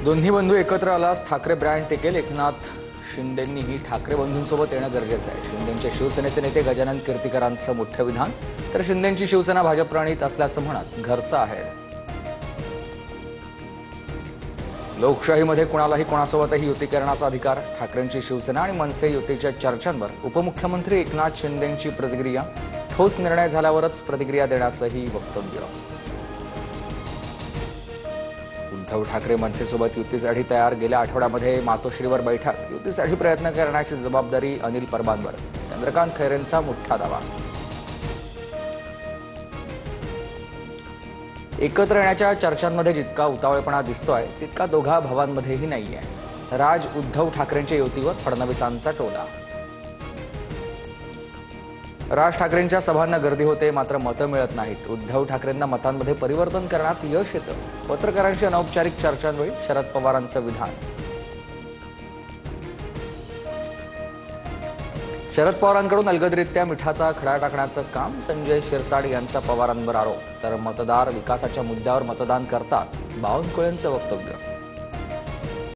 दोन्ही बंधू एकत्र आलास ठाकरे ब्रँड टिकेल. एकनाथ शिंदेंनीही ठाकरे बंधूंसोबत येणं गरजेचं आहे. शिंदेंच्या शिवसेनेचे नेते गजानन कीर्तीकरांचं मोठं विधान. तर शिंदेंची शिवसेना भाजप प्रणित असल्याचं म्हणत घरचं आहे. लोकशाहीमध्ये कुणालाही कोणासोबतही युती करण्याचा अधिकार. ठाकरेंची शिवसेना आणि मनसे युतीच्या चर्चांवर उपमुख्यमंत्री एकनाथ शिंदेंची प्रतिक्रिया. ठोस निर्णय झाल्यावरच प्रतिक्रिया देण्याचंही वक्तव्य. उद्धव ठाकरे मनसेसोबत युतीसाठी तयार. गेल्या आठवड्यामध्ये मातोश्रीवर बैठक. युतीसाठी प्रयत्न करण्याची जबाबदारी अनिल परबांवर. चंद्रकांत खैरेंचा मोठा दावा. एकत्र येण्याच्या चर्चांमध्ये जितका उतावळेपणा दिसतोय तितका दोघा भावांमध्येही नाहीये. राज उद्धव ठाकरेंच्या युतीवर फडणवीसांचा टोला. राज ठाकरेंच्या सभांना गर्दी होते मात्र मतं मिळत नाहीत. उद्धव ठाकरेंना मतांमध्ये परिवर्तन करण्यात यश येतं. पत्रकारांशी अनौपचारिक चर्चांवेळी शरद पवारांचं विधान. शरद पवारांकडून अलगदरित्या मिठाचा खडा टाकण्याचं काम. संजय शिरसाट यांचा पवारांवर आरोप. तर मतदार विकासाच्या मुद्द्यावर मतदान करतात बावनकुळेंचं वक्तव्य.